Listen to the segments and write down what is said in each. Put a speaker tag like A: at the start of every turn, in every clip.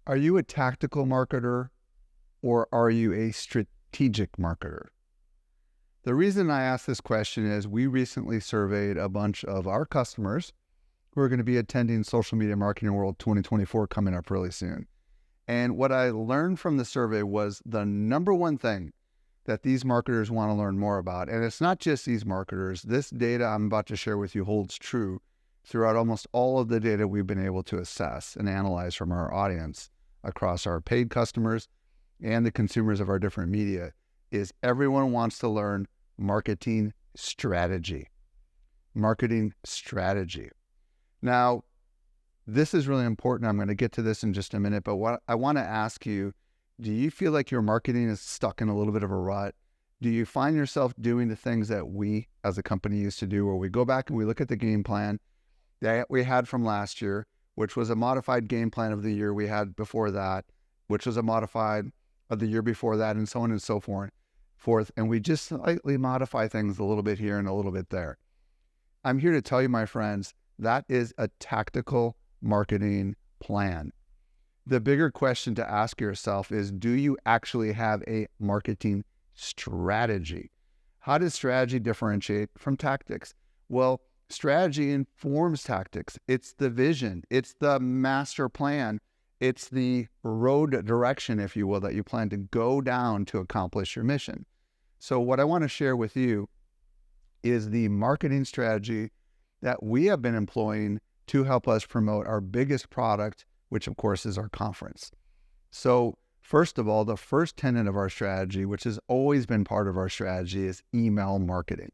A: Are you a tactical marketer or are you a strategic marketer? The reason I ask this question is we recently surveyed a bunch of our customers who are going to be attending Social Media Marketing World 2024 coming up really soon. And what I learned from the survey was the number one thing that these marketers want to learn more about. And it's not just these marketers. This data I'm about to share with you holds true throughout almost all of the data we've been able to assess and analyze from our audience across our paid customers and the consumers of our different media, is everyone wants to learn marketing strategy. Marketing strategy. Now, this is really important. I'm going to get to this in just a minute, but what I want to ask you, do you feel like your marketing is stuck in a little bit of a rut? Do you find yourself doing the things that we as a company used to do, where we go back and we look at the game plan that we had from last year, which was a modified game plan of the year we had before that, which was a modified of the year before that, and so on and so forth. And we just slightly modify things a little bit here and a little bit there. I'm here to tell you, my friends, that is a tactical marketing plan. The bigger question to ask yourself is, do you actually have a marketing strategy? How does strategy differentiate from tactics? Well, strategy informs tactics. It's the vision. It's the master plan. It's the road direction, if you will, that you plan to go down to accomplish your mission. So what I want to share with you is the marketing strategy that we have been employing to help us promote our biggest product, which of course is our conference. So first of all, the first tenet of our strategy, which has always been part of our strategy, is email marketing.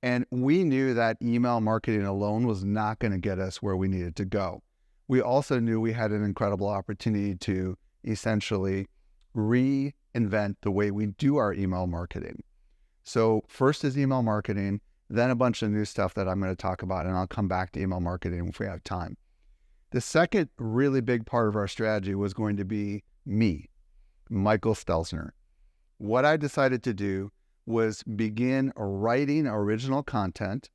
A: And we knew that email marketing alone was not going to get us where we needed to go. We also knew we had an incredible opportunity to essentially reinvent the way we do our email marketing. So first is email marketing, then a bunch of new stuff that I'm going to talk about, and I'll come back to email marketing if we have time. The second really big part of our strategy was going to be me, Michael Stelzner. What I decided to do was begin writing original content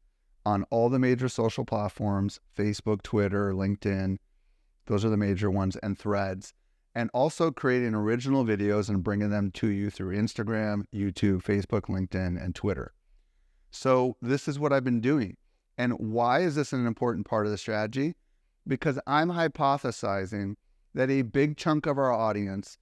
A: on all the major social platforms, Facebook, Twitter, LinkedIn, those are the major ones, and Threads, and also creating original videos and bringing them to you through Instagram, YouTube, Facebook, LinkedIn, and Twitter. So this is what I've been doing. And why is this an important part of the strategy? Because I'm hypothesizing that a big chunk of our audience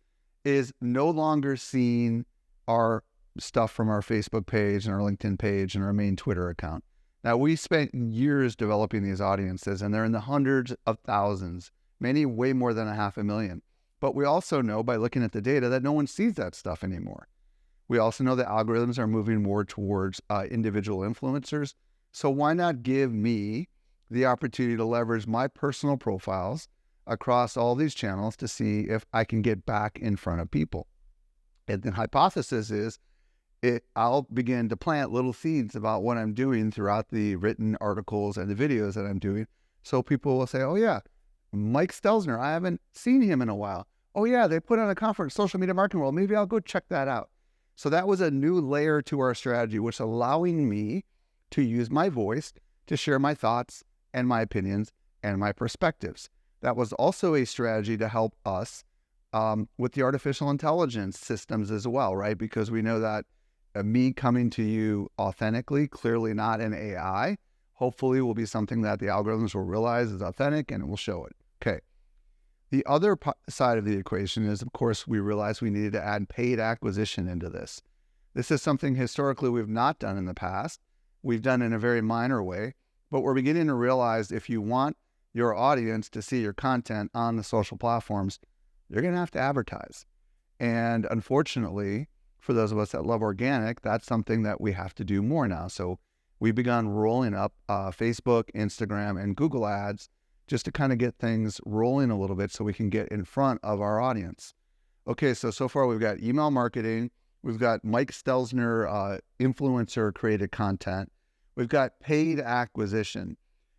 A: is no longer seeing our stuff from our Facebook page and our LinkedIn page and our main Twitter account. Now, we spent years developing these audiences, and they're in the hundreds of thousands, many way more than 500,000. But we also know by looking at the data that no one sees that stuff anymore. We also know that algorithms are moving more towards individual influencers. So why not give me the opportunity to leverage my personal profiles across all these channels to see if I can get back in front of people? And the hypothesis is I'll begin to plant little seeds about what I'm doing throughout the written articles and the videos that I'm doing. So people will say, oh yeah, Mike Stelzner, I haven't seen him in a while. Oh yeah, they put on a conference, Social Media Marketing World. Maybe I'll go check that out. So that was a new layer to our strategy, which allowing me to use my voice to share my thoughts and my opinions and my perspectives. That was also a strategy to help us with the artificial intelligence systems as well, right? Because we know that me coming to you authentically, clearly not an AI, hopefully will be something that the algorithms will realize is authentic and it will show it. Okay. The other side of the equation is, of course, we realized we needed to add paid acquisition into this. This is something historically we've not done in the past. We've done in a very minor way, but we're beginning to realize if you want your audience to see your content on the social platforms, you're going to have to advertise. And unfortunately, for those of us that love organic, that's something that we have to do more now. So we've begun rolling up Facebook, Instagram, and Google ads just to kind of get things rolling a little bit so we can get in front of our audience. Okay, so far we've got email marketing, we've got Mike Stelzner influencer created content, we've got paid acquisition,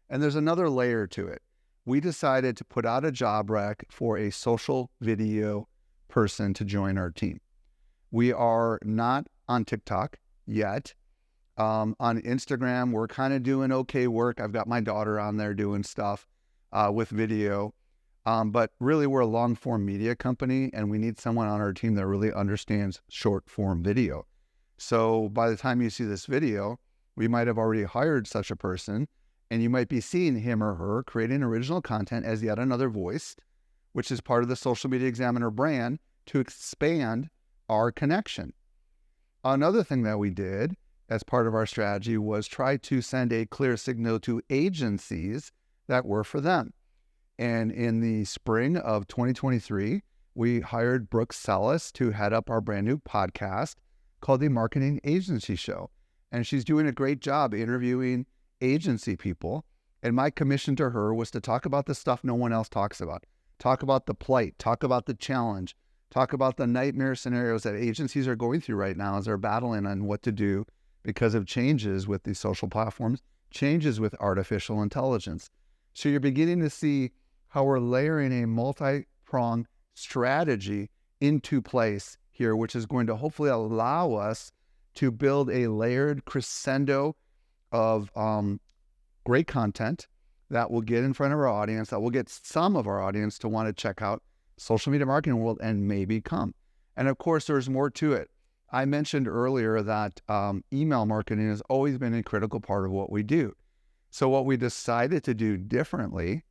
A: and there's another layer to it. We decided to put out a job rec for a social video person to join our team. We are not on TikTok yet. On Instagram, we're kind of doing okay work. I've got my daughter on there doing stuff with video. But really, we're a long form media company, and we need someone on our team that really understands short form video. So by the time you see this video, we might have already hired such a person, and you might be seeing him or her creating original content as yet another voice, which is part of the Social Media Examiner brand to expand our connection. Another thing that we did as part of our strategy was try to send a clear signal to agencies that were for them. And in the spring of 2023, we hired Brooke Sellis to head up our brand new podcast called The Marketing Agency Show. And she's doing a great job interviewing agency people. And my commission to her was to talk about the stuff no one else talks about. Talk about the plight, talk about the challenge, talk about the nightmare scenarios that agencies are going through right now as they're battling on what to do because of changes with these social platforms, changes with artificial intelligence. So you're beginning to see how we're layering a multi-pronged strategy into place here, which is going to hopefully allow us to build a layered crescendo of great content that will get in front of our audience, that will get some of our audience to want to check out Social Media Marketing World and maybe come. And of course, there's more to it. I mentioned earlier that email marketing has always been a critical part of what we do. So what we decided to do differently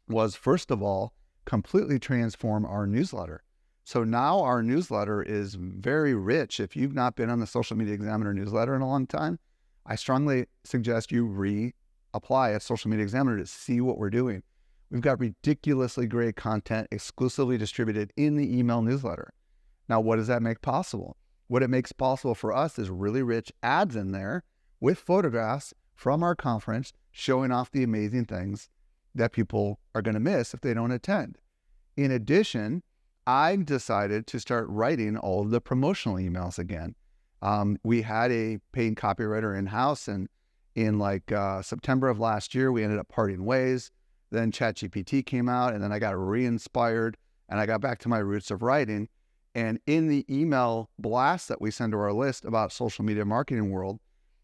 A: was, first of all, completely transform our newsletter. So now our newsletter is very rich. If you've not been on the Social Media Examiner newsletter in a long time, I strongly suggest you reapply at Social Media Examiner to see what we're doing. We've got ridiculously great content exclusively distributed in the email newsletter. Now, what does that make possible? What it makes possible for us is really rich ads in there with photographs from our conference showing off the amazing things that people are going to miss if they don't attend. In addition, I've decided to start writing all of the promotional emails again. We had a paid copywriter in-house, and in September of last year, we ended up parting ways. Then ChatGPT came out, and then I got re-inspired, and I got back to my roots of writing. And in the email blast that we send to our list about Social Media Marketing World,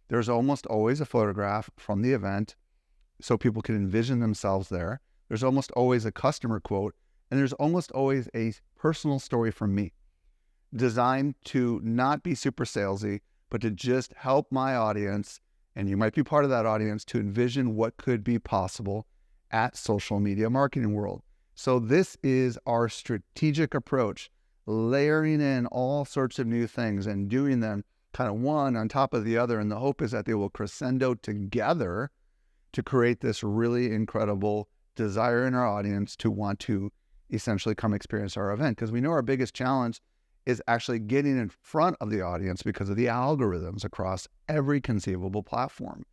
A: there's almost always a photograph from the event so people can envision themselves there. There's almost always a customer quote, and there's almost always a personal story from me, designed to not be super salesy, but to just help my audience, and you might be part of that audience, to envision what could be possible at Social Media Marketing World. So this is our strategic approach, layering in all sorts of new things and doing them kind of one on top of the other. And the hope is that they will crescendo together to create this really incredible desire in our audience to want to essentially come experience our event. Because we know our biggest challenge is actually getting in front of the audience because of the algorithms across every conceivable platform.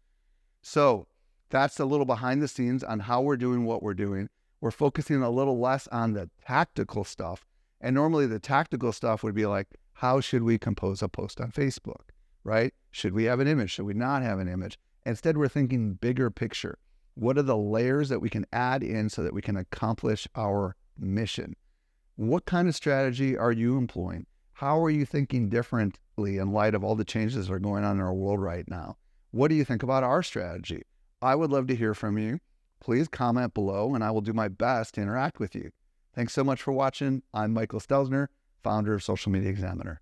A: So that's a little behind the scenes on how we're doing what we're doing. We're focusing a little less on the tactical stuff. And normally the tactical stuff would be like, how should we compose a post on Facebook, right? Should we have an image? Should we not have an image? Instead, we're thinking bigger picture. What are the layers that we can add in so that we can accomplish our mission? What kind of strategy are you employing? How are you thinking differently in light of all the changes that are going on in our world right now? What do you think about our strategy? I would love to hear from you. Please comment below, and I will do my best to interact with you. Thanks so much for watching. I'm Michael Stelzner, founder of Social Media Examiner.